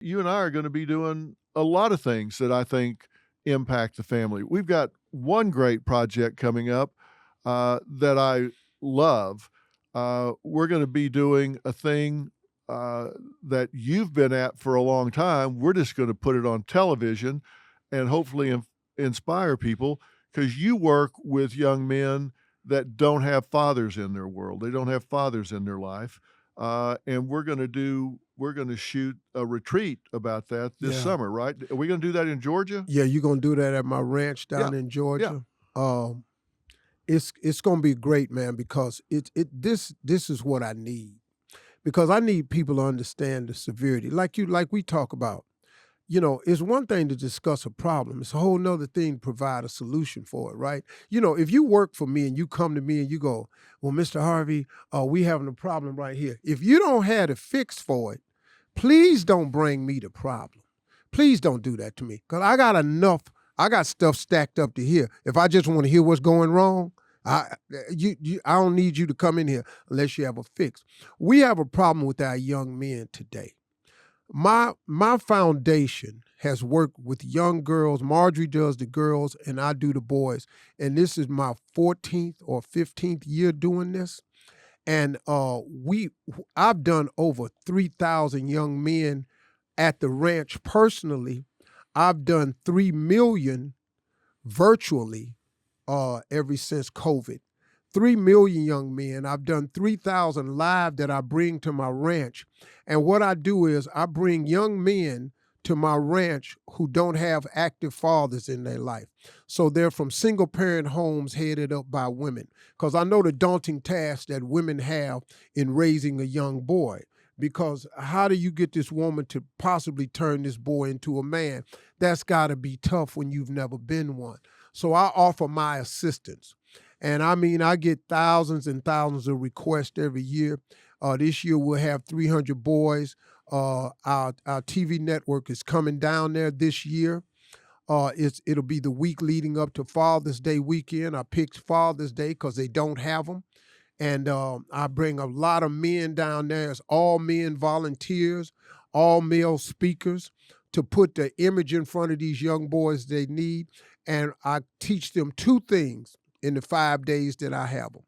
You and I are gonna be doing a lot of things that I think impact the family. We've got one great project coming up, that I love. We're gonna be doing a thing, that you've been at for a long time. We're just gonna put it on television and hopefully inspire people, because you work with young men that don't have fathers in their world. They don't have fathers in their life. And we're gonna shoot a retreat about that this Yeah. summer, right? Are we gonna do that in Georgia? Yeah, you gonna do that at my ranch Yeah, down in yeah. Georgia. Um, it's gonna be great, man, because this is what I need. Because I need people to understand the severity. Like we talk about. It's one thing to discuss a problem. It's a whole nother thing to provide a solution for it, right? If you work for me and you come to me and you go, well, Mr. Harvey, we having a problem right here. If you don't have a fix for it, please don't bring me the problem. Please don't do that to me. Because I got stuff stacked up to here. If I just want to hear what's going wrong, I don't need you to come in here unless you have a fix. We have a problem with our young men today. My foundation has worked with young girls. Marjorie does the girls, and I do the boys. And this is my 14th or 15th year doing this. And I've done over 3,000 young men at the ranch personally. I've done 3 million virtually ever since COVID. 3 million young men. I've done 3,000 live that I bring to my ranch. And what I do is I bring young men to my ranch who don't have active fathers in their life. So they're from single parent homes headed up by women. Because I know the daunting task that women have in raising a young boy. Because how do you get this woman to possibly turn this boy into a man? That's got to be tough when you've never been one. So I offer my assistance. And I mean, I get thousands and thousands of requests every year. This year we'll have 300 boys. Our TV network is coming down there this year. It'll be the week leading up to Father's Day weekend. I picked Father's Day because they don't have them. And I bring a lot of men down there. It's all men volunteers, all male speakers to put the image in front of these young boys they need. And I teach them 2 things in the 5 days that I have them.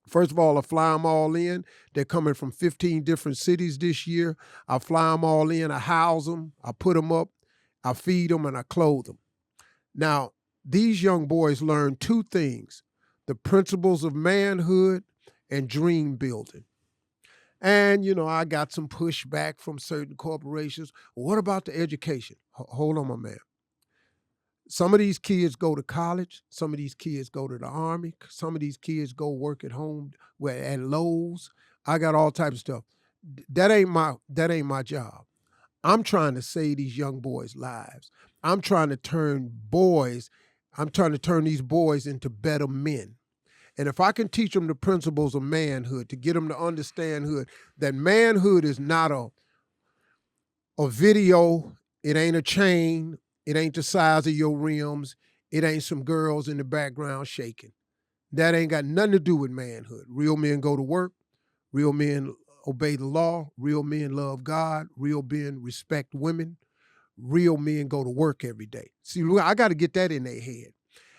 First of all, I fly them all in. They're coming from 15 different cities this year. I fly them all in. I house them. I put them up. I feed them and I clothe them. Now, these young boys learn 2 things: the principles of manhood and dream building. And, I got some pushback from certain corporations. What about the education? Hold on, my man. Some of these kids go to college. Some of these kids go to the Army. Some of these kids go work at home at Lowe's. I got all types of stuff. That ain't my job. I'm trying to save these young boys' lives. I'm trying to turn these boys into better men. And if I can teach them the principles of manhood, to get them to understand that manhood is not a video, it ain't a chain, it ain't the size of your rims, it ain't some girls in the background shaking. That ain't got nothing to do with manhood. Real men go to work, real men obey the law, real men love God, real men respect women, real men go to work every day. See, I got to get that in their head.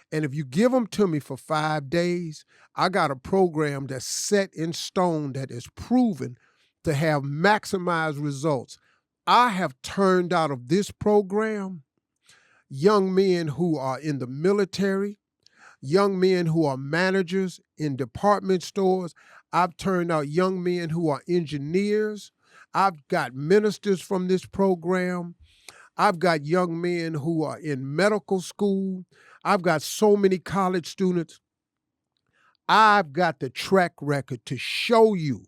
And if you give them to me for 5 days, I got a program that's set in stone that is proven to have maximized results. I have turned out of this program young men who are in the military, young men who are managers in department stores. I've turned out young men who are engineers. I've got ministers from this program. I've got young men who are in medical school. I've got so many college students. I've got the track record to show you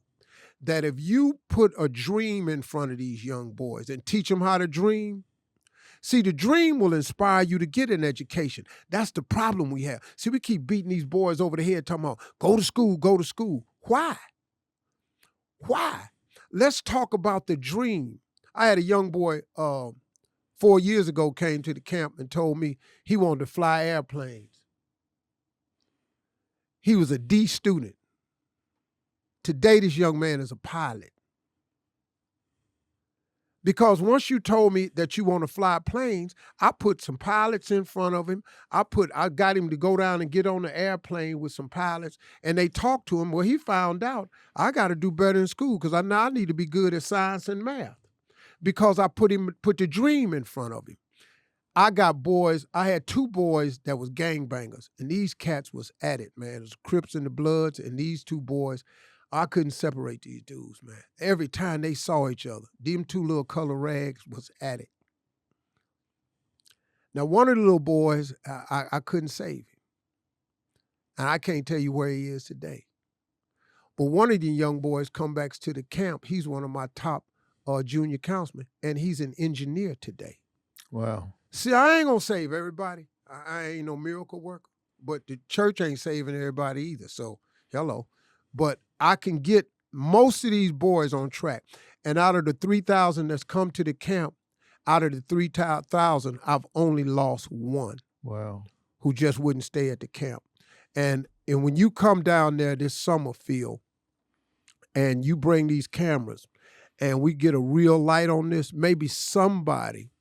that if you put a dream in front of these young boys and teach them how to dream, see, the dream will inspire you to get an education. That's the problem we have. See, we keep beating these boys over the head talking about, go to school, go to school. Why? Why? Let's talk about the dream. I had a young boy 4 years ago came to the camp and told me he wanted to fly airplanes. He was a D student. Today, this young man is a pilot. Because once you told me that you want to fly planes, I put some pilots in front of him. I got him to go down and get on the airplane with some pilots, and they talked to him. Well, he found out I got to do better in school because I need to be good at science and math because I put the dream in front of him. I got boys. I had 2 boys that was gangbangers, and these cats was at it, man. It was Crips and the Bloods, and these 2 boys, I couldn't separate these dudes, man. Every time they saw each other, them 2 little color rags was at it. Now, one of the little boys, I couldn't save him, and I can't tell you where he is today. But one of the young boys come back to the camp. He's one of my top junior councilmen, and he's an engineer today. Wow. See, I ain't gonna save everybody. I ain't no miracle worker, but the church ain't saving everybody either. So, hello. But I can get most of these boys on track. And out of the 3,000 that's come to the camp, out of the 3,000, I've only lost 1. Wow. Who just wouldn't stay at the camp. And when you come down there this summer, Phil, and you bring these cameras, and we get a real light on this, maybe somebody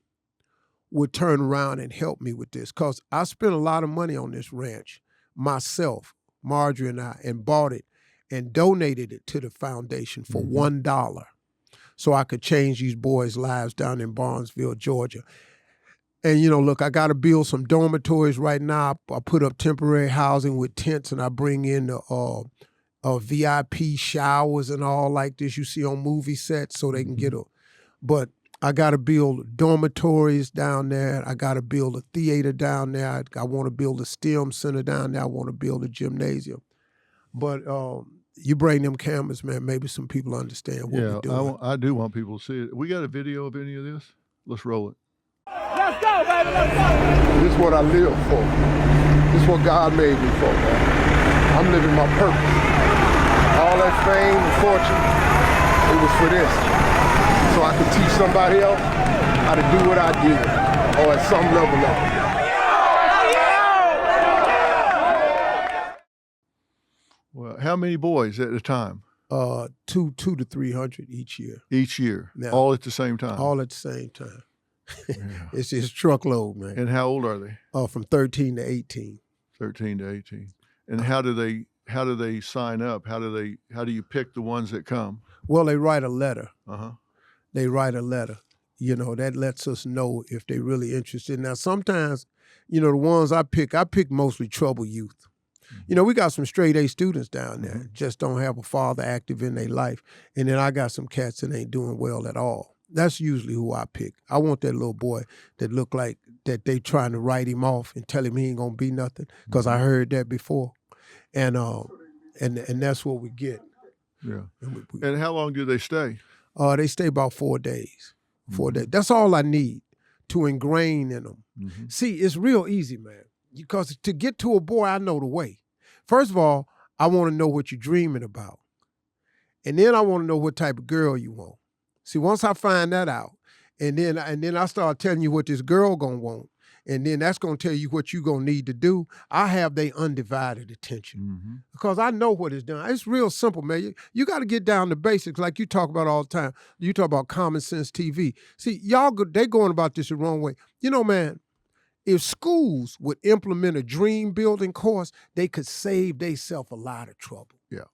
would turn around and help me with this. Because I spent a lot of money on this ranch myself, Marjorie and I, and bought it and donated it to the foundation for $1 so I could change these boys' lives down in Barnesville, Georgia. And, look, I got to build some dormitories right now. I put up temporary housing with tents, and I bring in the VIP showers and all like this you see on movie sets so they can get but I got to build dormitories down there. I got to build a theater down there. I want to build a STEM center down there. I want to build a gymnasium. But you bring them cameras, man, maybe some people understand what we're doing. I do want people to see it. We got a video of any of this? Let's roll it. Let's go, baby, let's go. This is what I live for. This is what God made me for, man. I'm living my purpose. All that fame and fortune, it was for this. So I could teach somebody else how to do what I did, or at some level of it. Well, how many boys at a time? 200 to 300 each year. Each year, now, all at the same time? All at the same time. Yeah. It's just truckload, man. And how old are they? From 13 to 18. 13 to 18. And how do they sign up? How do you pick the ones that come? Well, they write a letter. Uh-huh. They write a letter. That lets us know if they're really interested. Now, sometimes, the ones I pick mostly troubled youth. We got some straight A students down there, just don't have a father active in their life. And then I got some cats that ain't doing well at all. That's usually who I pick. I want that little boy that look like that they trying to write him off and tell him he ain't gonna be nothing, because I heard that before. And that's what we get. Yeah. And how long do they stay? They stay about 4 days. 4 days. That's all I need to ingrain in them. See, it's real easy, man. Because to get to a boy, I know the way. First of all, I want to know what you're dreaming about. And then I want to know what type of girl you want. See, once I find that out, and then I start telling you what this girl gonna want, and then that's gonna tell you what you gonna need to do, I have their undivided attention. Because I know what it's done. It's real simple, man. You got to get down to basics like you talk about all the time. You talk about common sense TV. See, they going about this the wrong way. Man, if schools would implement a dream building course, they could save themselves a lot of trouble. Yeah.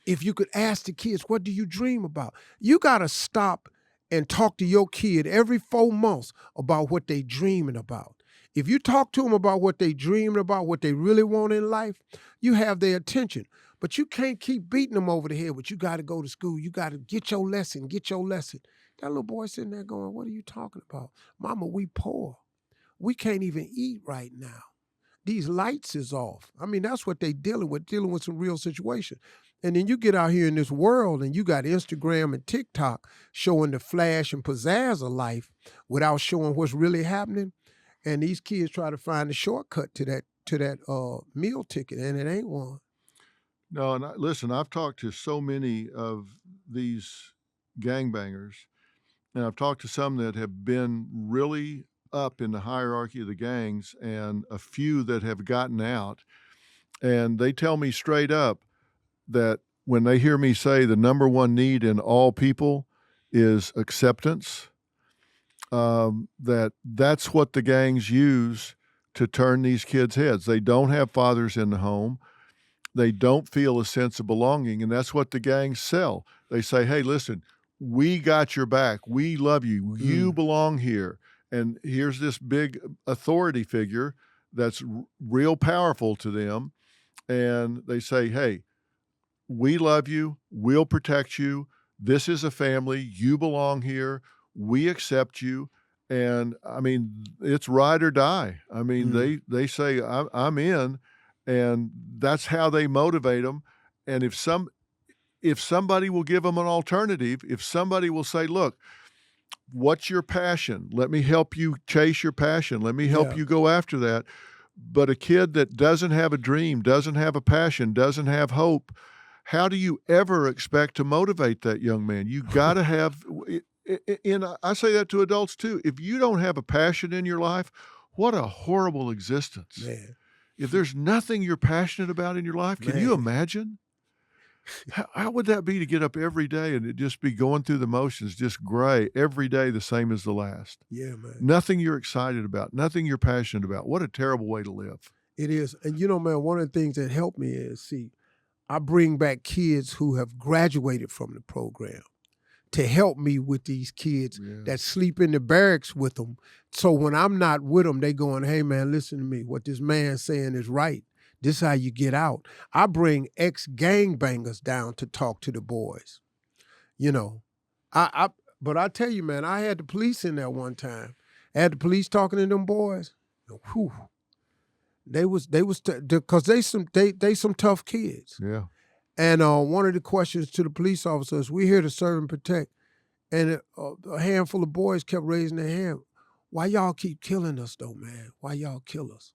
If you could ask the kids, what do you dream about? You got to stop and talk to your kid every 4 months about what they dreaming about. If you talk to them about what they dreaming about, what they really want in life, you have their attention. But you can't keep beating them over the head with, you got to go to school. You got to get your lesson, get your lesson. That little boy sitting there going, what are you talking about? Mama, we poor. We can't even eat right now. These lights is off. I mean, that's what they dealing with some real situation. And then you get out here in this world and you got Instagram and TikTok showing the flash and pizzazz of life without showing what's really happening. And these kids try to find a shortcut to that meal ticket, and it ain't one. No, and listen, I've talked to so many of these gangbangers, and I've talked to some that have been really up in the hierarchy of the gangs, and a few that have gotten out. And they tell me straight up that when they hear me say the number one need in all people is acceptance, that's what the gangs use to turn these kids' heads. They don't have fathers in the home. They don't feel a sense of belonging, and that's what the gangs sell. They say, hey, listen, we got your back. We love you. You belong here. And here's this big authority figure that's real powerful to them. And they say, hey, we love you. We'll protect you. This is a family. You belong here. We accept you. And I mean, it's ride or die. I mean, they say, I'm in, and that's how they motivate them. And if somebody will give them an alternative, if somebody will say, look, what's your passion? Let me help you chase your passion. Let me help you go after that. But a kid that doesn't have a dream, doesn't have a passion, doesn't have hope, how do you ever expect to motivate that young man? You got to have, I say that to adults too. If you don't have a passion in your life, what a horrible existence. Man. If there's nothing you're passionate about in your life, can you imagine? How would that be to get up every day and it just be going through the motions, just gray, every day the same as the last? Yeah, man. Nothing you're excited about, nothing you're passionate about. What a terrible way to live. It is. And you know, man, one of the things that helped me is, see, I bring back kids who have graduated from the program to help me with these kids that sleep in the barracks with them. So when I'm not with them, they going, hey, man, listen to me. What this man's saying is right. This is how you get out. I bring ex-gangbangers down to talk to the boys. You know, but I tell you, man, I had the police in there one time. I had the police talking to them boys. Whew. Because they some tough kids. Yeah. And one of the questions to the police officers, we're here to serve and protect. And a handful of boys kept raising their hand. Why y'all keep killing us though, man? Why y'all kill us?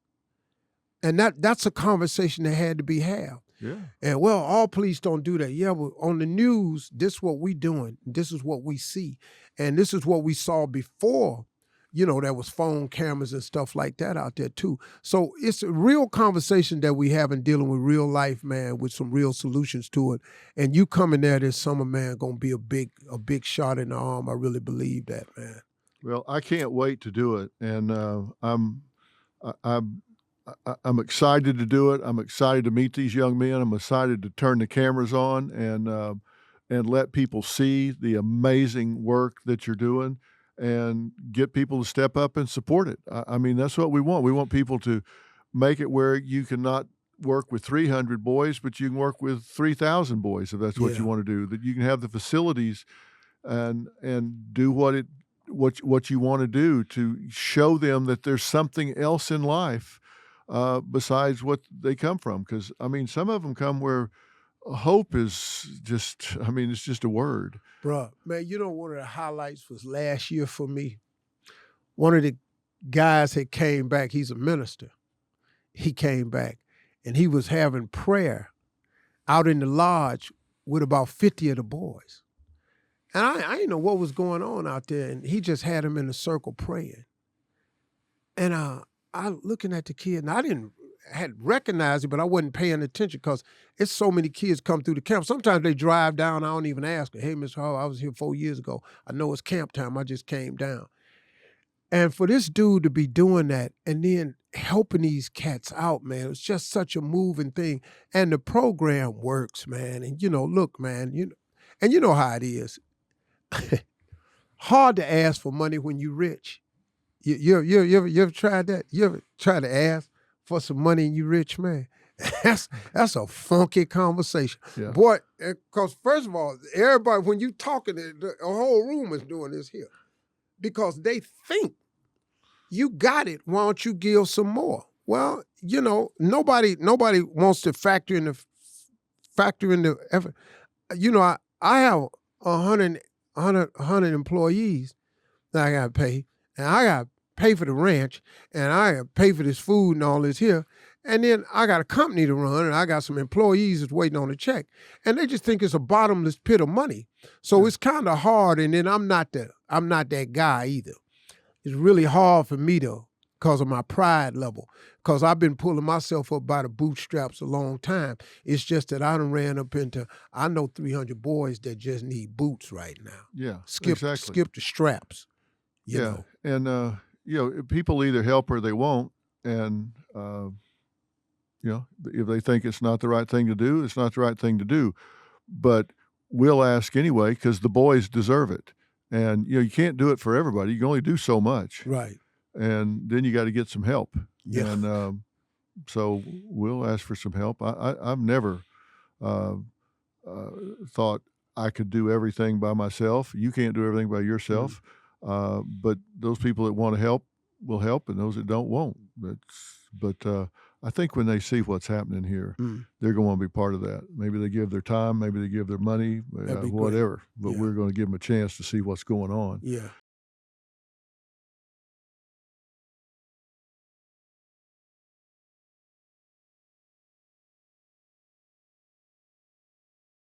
And that's a conversation that had to be had. Yeah. And well, all police don't do that. Yeah, but on the news, this is what we doing. This is what we see. And this is what we saw before, you know, there was phone cameras and stuff like that out there too. So it's a real conversation that we have in dealing with real life, man, with some real solutions to it. And you coming there this summer, man, gonna be a big shot in the arm. I really believe that, man. Well, I can't wait to do it. And I'm excited to do it. I'm excited to meet these young men. I'm excited to turn the cameras on and let people see the amazing work that you're doing and get people to step up and support it. I mean, that's what we want. We want people to make it where you can not work with 300 boys, but you can work with 3,000 boys if that's what you want to do, that you can have the facilities and do what you want to do to show them that there's something else in life besides what they come from. Because, I mean, some of them come where hope is just, I mean, it's just a word. Bruh, man, you know, one of the highlights was last year for me. One of the guys that came back, he's a minister. He came back and he was having prayer out in the lodge with about 50 of the boys. And I didn't know what was going on out there. And he just had them in a circle praying. And I looking at the kid, and I had recognized it, but I wasn't paying attention because it's so many kids come through the camp. Sometimes they drive down, I don't even ask her, hey, Mr. Hall, I was here 4 years ago. I know it's camp time, I just came down. And for this dude to be doing that and then helping these cats out, man, it's just such a moving thing. And the program works, man. And, you know, look, man, and you know how it is. Hard to ask for money when you're rich. You ever tried that? You ever try to ask for some money and you rich, man? That's a funky conversation. Yeah. Boy, because first of all, everybody, when you talking, the whole room is doing this here. Because they think you got it, why don't you give some more? Well, you know, nobody wants to factor in the effort. You know, I have 100 employees that I got to pay, and I got to pay for the ranch, and I got to pay for this food and all this here, and then I got a company to run, and I got some employees that's waiting on a check, and they just think it's a bottomless pit of money. So it's kind of hard, and then I'm not that guy either. It's really hard for me because of my pride level, because I've been pulling myself up by the bootstraps a long time. It's just that I done ran up into, I know 300 boys that just need boots right now. Yeah, Skip exactly. the straps. You Yeah, know. and people either help or they won't, and if they think it's not the right thing to do, it's not the right thing to do. But we'll ask anyway because the boys deserve it, and you can't do it for everybody. You can only do so much, Right. and then you got to get some help. Yeah. And so we'll ask for some help. I've never uh, thought I could do everything by myself. You can't do everything by yourself. But those people that want to help will help, and those that don't won't. But I think when they see what's happening here, they're going to want to be part of that. Maybe they give their time, maybe they give their money, That'd be great. whatever. But Yeah. we're going to give them a chance to see what's going on. Yeah.